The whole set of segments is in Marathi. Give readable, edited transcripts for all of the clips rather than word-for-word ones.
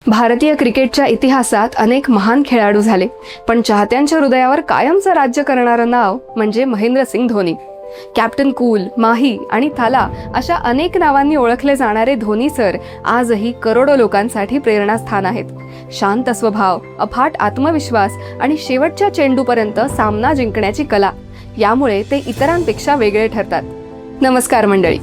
भारतीय क्रिकेटच्या इतिहासात अनेक महान खेळाडू झाले, पण चाहत्यांच्या हृदयावर कायमचं राज्य करणारं नाव म्हणजे महेंद्रसिंग धोनी. कॅप्टन कूल, माही आणि थाला अशा अनेक नावांनी ओळखले जाणारे धोनी सर आजही करोडो लोकांसाठी प्रेरणास्थान आहेत. शांत स्वभाव, अफाट आत्मविश्वास आणि शेवटच्या चेंडूपर्यंत सामना जिंकण्याची कला यामुळे ते इतरांपेक्षा वेगळे ठरतात. नमस्कार मंडळी,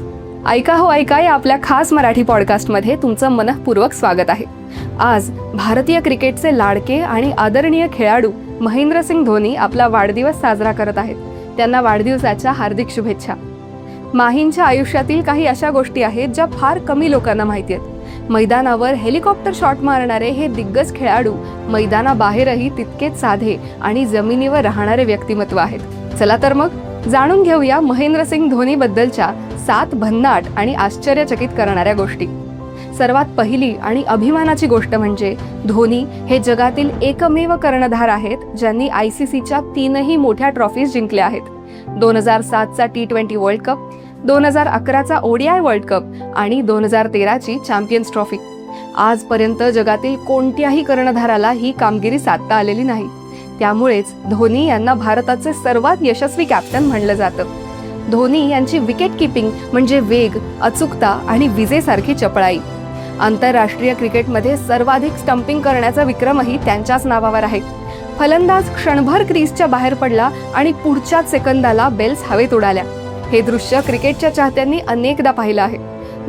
ऐका हो ऐका या आपल्या खास मराठी पॉडकास्टमध्ये तुमचं मनःपूर्वक स्वागत आहे. आज भारतीय क्रिकेटचे लाडके आणि आदरणीय खेळाडू महेंद्रसिंग धोनी आपला वाढदिवस साजरा करत आहेत. त्यांना वाढदिवसाच्या हार्दिक शुभेच्छा. माहींच्या आयुष्यातील काही अशा गोष्टी आहेत ज्या फार कमी लोकांना माहिती आहेत. मैदानावर हेलिकॉप्टर शॉट मारणारे हे दिग्गज खेळाडू मैदानाबाहेरही तितकेच साधे आणि जमिनीवर राहणारे व्यक्तिमत्व आहेत. चला तर मग जाणून घेऊया महेंद्रसिंग धोनी बद्दलच्या 7 भन्नाट आणि आश्चर्यचकित करणाऱ्या गोष्टी. सर्वात पहिली आणि अभिमानाची गोष्ट म्हणजे धोनी हे जगातील एकमेव कर्णधार आहेत ज्यांनी ICCच्या 3ही मोठ्या ट्रॉफीज जिंकल्या आहेत. 2007चा T20 वर्ल्ड कप, 2011चा ODI वर्ल्ड कप आणि 2013ची चॅम्पियन्स ट्रॉफी. आजपर्यंत जगातील कोणत्याही कर्णधाराला ही कामगिरी साधता आलेली नाही. त्यामुळेच धोनी यांना भारताचे सर्वात यशस्वी कॅप्टन म्हणलं जातं. धोनी यांची विकेट किपिंग म्हणजे वेग, अचूकता आणि विजेसारखी चपळाई. आंतरराष्ट्रीय क्रिकेटमध्ये सर्वाधिक स्टंपिंग करण्याचा विक्रमही त्यांच्याच नावावर आहे. फलंदाज क्षणभर क्रीजच्या बाहेर पडला आणि पुढच्याच सेकंदाला बेल्स हवेत उडाल्या. हे दृश्य क्रिकेटच्या चाहत्यांनी अनेकदा पाहिलं आहे.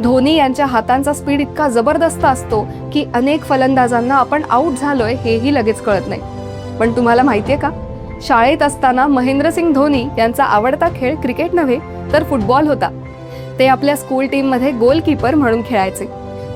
धोनी यांच्या हातांचा स्पीड इतका जबरदस्त असतो की अनेक फलंदाजांना आपण आऊट झालोय हेही लगेच कळत नाही. पण तुम्हाला माहितीये का, शाळेत असताना महेंद्रसिंग धोनी यांचा आवडता खेळ क्रिकेट नव्हे तर फुटबॉल होता. ते आपल्या स्कूल टीममध्ये गोलकीपर म्हणून खेळायचे.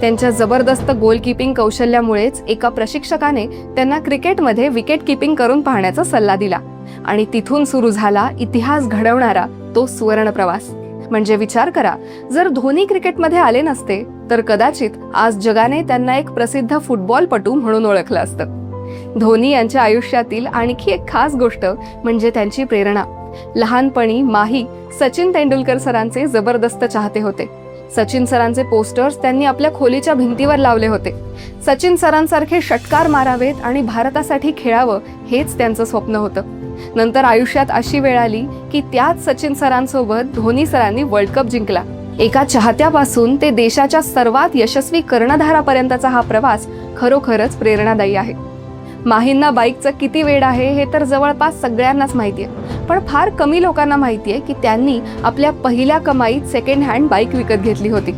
त्यांच्या जबरदस्त गोलकीपिंग कौशल्यामुळेच एका प्रशिक्षकाने त्यांना क्रिकेटमध्ये विकेट किपिंग करून पाहण्याचा सल्ला दिला आणि तिथून सुरू झाला इतिहास घडवणारा तो सुवर्ण प्रवास. म्हणजे विचार करा, जर धोनी क्रिकेटमध्ये आले नसते तर कदाचित आज जगाने त्यांना एक प्रसिद्ध फुटबॉलपटू म्हणून ओळखलं असतं. धोनी यांच्या आयुष्यातील आणखी एक खास गोष्ट म्हणजे त्यांची प्रेरणा. लहानपणी माही सचिन तेंडुलकर सरांचे जबरदस्त चाहते होते. सचिन सरांचे पोस्टर्स त्यांनी आपल्या खोलीच्या भिंतीवर लावले होते. सचिन सरांसारखे षटकार मारावेत आणि भारतासाठी खेळावं हेच त्यांचं स्वप्न होतं. नंतर आयुष्यात अशी वेळ आली की त्याच सचिन सरांसोबत धोनी सरांनी वर्ल्ड कप जिंकला. एका चाहत्यापासून ते देशाच्या सर्वात यशस्वी कर्णधारापर्यंतचा हा प्रवास खरोखरच प्रेरणादायी आहे. माहींना बाईकचं किती वेड आहे हे तर जवळपास सगळ्यांनाच माहिती आहे, पण फार कमी लोकांना माहिती आहे की त्यांनी आपल्या पहिल्या कमाईत सेकंड हँड बाईक विकत घेतली होती.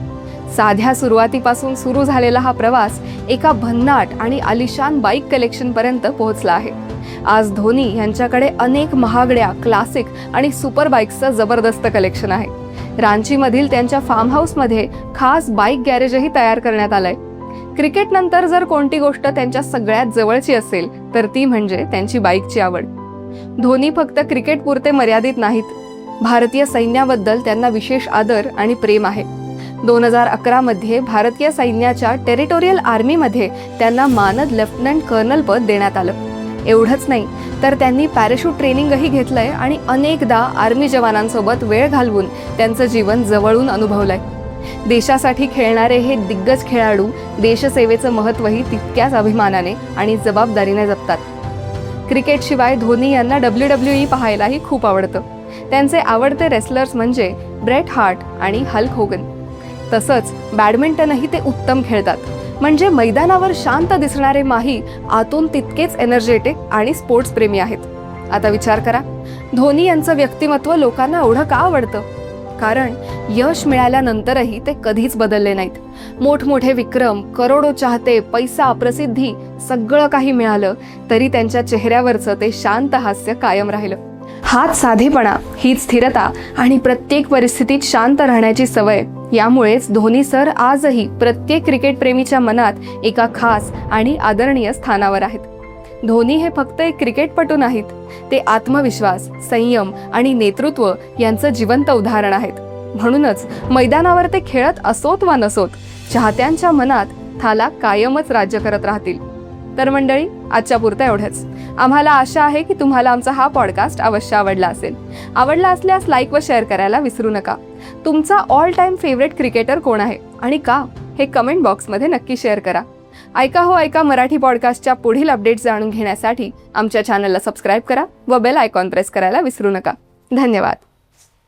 साध्या सुरुवातीपासून सुरू झालेला हा प्रवास एका भन्नाट आणि आलिशान बाईक कलेक्शनपर्यंत पोहोचला आहे. आज धोनी यांच्याकडे अनेक महागड्या, क्लासिक आणि सुपर बाईक्सचं जबरदस्त कलेक्शन आहे. रांचीमधील त्यांच्या फार्म हाऊसमध्ये खास बाईक गॅरेजही तयार करण्यात आलंय. क्रिकेट नंतर जर कोणती गोष्ट त्यांच्या सगळ्यात जवळची असेल तर ती म्हणजे त्यांची बाईकची आवड. धोनी फक्त क्रिकेट पुरते मर्यादित नाहीत. भारतीय सैन्याबद्दल त्यांना विशेष आदर आणि प्रेम आहे. 2011 मध्ये भारतीय सैन्याच्या टेरिटोरियल आर्मीमध्ये त्यांना मानद लेफ्टनंट कर्नल पद देण्यात आलं. एवढंच नाही तर त्यांनी पॅराशूट ट्रेनिंगही घेतलंय आणि अनेकदा आर्मी जवानांसोबत वेळ घालवून त्यांचं जीवन जवळून अनुभवलंय. देशासाठी खेळणारे हे दिग्गज खेळाडू देशसेवेचं महत्त्वही तितक्याच अभिमानाने आणि जबाबदारीने जपतात. क्रिकेटशिवाय धोनी यांना WWE पाहायलाही खूप आवडतं. त्यांचे आवडते रेसलर्स म्हणजे ब्रेट हार्ट आणि हल्क होगन. तसंच बॅडमिंटनही ते उत्तम खेळतात. म्हणजे मैदानावर शांत दिसणारे माही आतून तितकेच एनर्जेटिक आणि स्पोर्ट्स प्रेमी आहेत. आता विचार करा, धोनी यांचं व्यक्तिमत्व लोकांना एवढं का आवडतं? कारण यश मिळाल्यानंतरही ते कधीच बदलले नाहीत. मोठमोठे विक्रम, करोडो चाहते, पैसा, प्रसिद्धी सगळं काही मिळालं तरी त्यांच्या चेहऱ्यावरचं ते शांत हास्य कायम राहिलं. हाच साधेपणा, हीच स्थिरता आणि प्रत्येक परिस्थितीत शांत राहण्याची सवय यामुळेच धोनी सर आजही प्रत्येक क्रिकेट प्रेमीच्या मनात एका खास आणि आदरणीय स्थानावर आहेत. धोनी हे फक्त एक क्रिकेटपटू नाहीत, ते आत्मविश्वास, संयम आणि नेतृत्व यांचं जिवंत उदाहरण आहेत. म्हणूनच मैदानावर ते खेळत असोत वा नसोत, चाहत्यांच्या मनात थाला कायमच राज्य करत राहतील. तर मंडळी, आजच्या पुरतं एवढंच. आम्हाला आशा आहे की तुम्हाला आमचा हा पॉडकास्ट अवश्य आवडला असेल. आवडला असल्यास लाईक व शेअर करायला विसरू नका. तुमचा ऑल टाइम फेवरेट क्रिकेटर कोण आहे आणि का हे कमेंट बॉक्समध्ये नक्की शेअर करा. ऐका हो ऐका मराठी पॉडकास्टच्या पुढील अपडेट्स जाणून घेण्यासाठी आमच्या चॅनलला सबस्क्राईब करा व बेल आयकॉन प्रेस करायला विसरू नका. धन्यवाद.